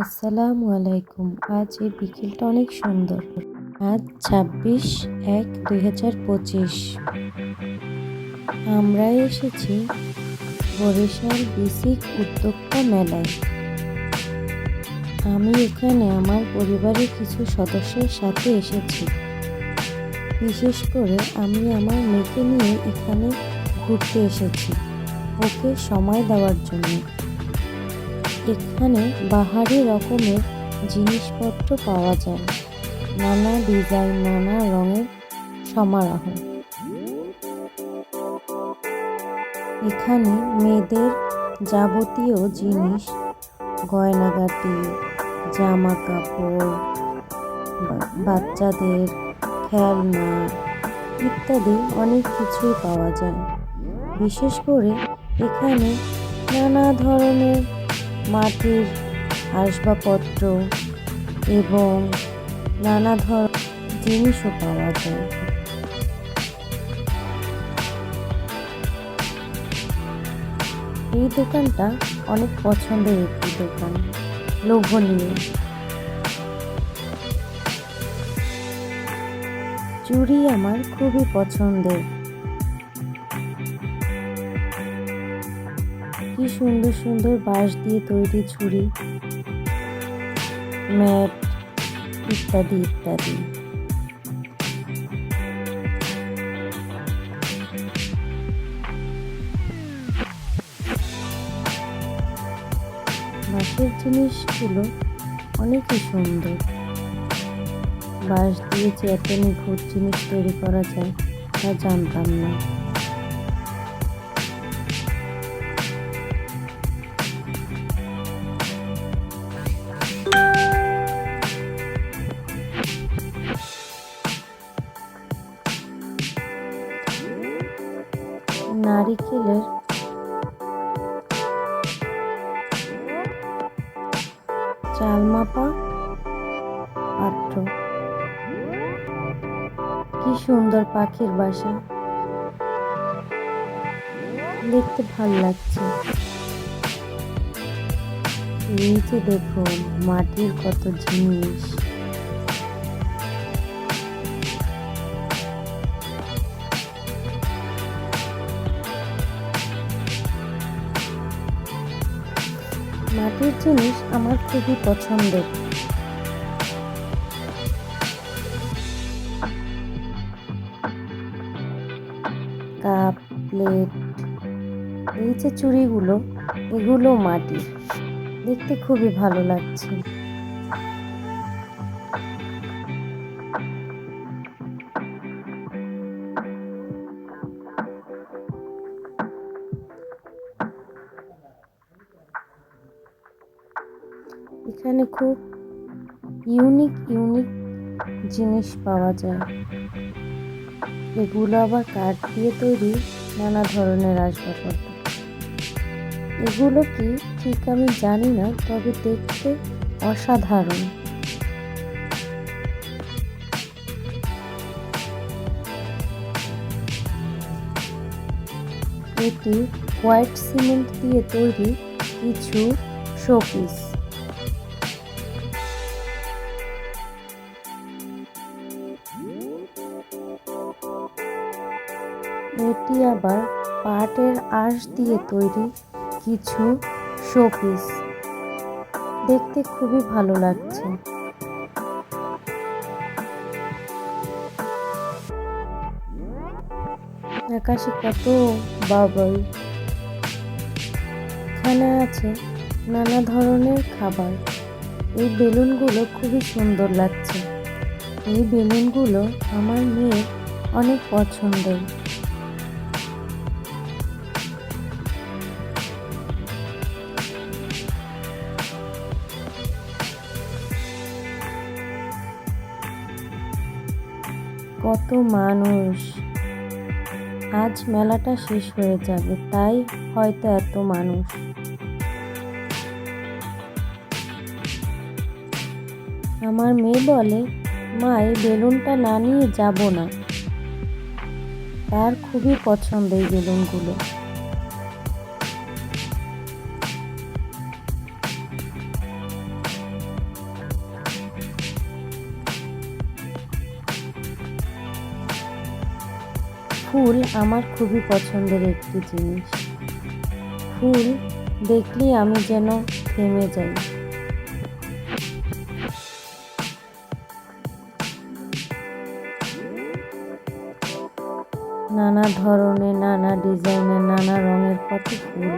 আসসালামু আলাইকুম। আজ এই বিকেলটা অনেক সুন্দর। আজ 26/1/2025। আমরা এসেছি বরিশাল বেসিক উদ্যোক্তা মেলায়। আমি এখানে আমার পরিবারের কিছু সদস্যের সাথে এসেছি। বিশেষ করে আমি আমার মেয়েকে নিয়ে এখানে ঘুরতে এসেছি, ওকে সময় দেওয়ার জন্য। এখানে বাহারি রকমের জিনিসপত্র পাওয়া যায়, নানা ডিজাইন, নানা রঙের সমারোহ। এখানে মেয়েদের যাবতীয় জিনিস, গয়নাগাটি, জামা কাপড়, বাচ্চাদের খেলনা ইত্যাদি অনেক কিছুই পাওয়া যায়। বিশেষ করে এখানে নানা ধরনের মাটির আসবাবপত্র এবং নানা ধরনের জিনিসও পাওয়া যায়। এই দোকানটা অনেক পছন্দের একটি দোকান, লোভনীয়। চুড়ি আমার খুবই পছন্দের। কি সুন্দর সুন্দর বাঁশ দিয়ে তৈরি চুড়ি, ম্যাট ইত্যাদি ইত্যাদি। বাঁশের জিনিসগুলো অনেকই সুন্দর। বাঁশ দিয়ে যে এত নিখুঁত জিনিস তৈরি করা যায় তা জানতাম না। নারিকেলের চাল মাপা পাত্র, কি সুন্দর পাখির বাসা, দেখতে ভাল লাগছে। এই যে দেখুন মাটির কত জিনিস। মাটির জিনিস আমার খুবই পছন্দের। কাপ, প্লেট, এই যে চুড়িগুলো, এগুলো মাটির, দেখতে খুবই ভালো লাগছে। এখানে খুব ইউনিক ইউনিক জিনিস পাওয়া যায়। এগুলো আবার কাঠ দিয়ে তৈরি নানা ধরনের আসবাবপত্র। এগুলো কি ঠিক আমি জানি না, তবে দেখতে অসাধারণ। এটি হোয়াইট সিমেন্ট দিয়ে তৈরি কিছু শোপিস। এটি আবার পাটের আঁশ দিয়ে তৈরি কিছু শোপিস, দেখতে খুবই ভালো লাগছে। আকাশে কত বাবল। এখানে আছে নানা ধরনের খাবার। এই বেলুনগুলো খুবই সুন্দর লাগছে। এই বেলুনগুলো আমার মেয়ের অনেক পছন্দের। কত মানুষ! আজ মেলাটা শেষ হয়ে যাবে, তাই হয়তো এত মানুষ। আমার মেয়ে বলে, মা এই বেলুনটা না নিয়ে যাব না। তার খুবই পছন্দ এই বেলুনগুলো। ফুল আমার খুবই পছন্দের একটি জিনিস। ফুল দেখলেই আমি যেন থেমে যাই। নানা ধরনের, নানা ডিজাইনের, নানা রঙের কত ফুল।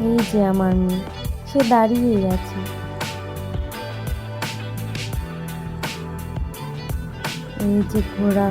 এই যে আমার মেয়ে, সে দাঁড়িয়েই আছে। এই যে ঘোড়া।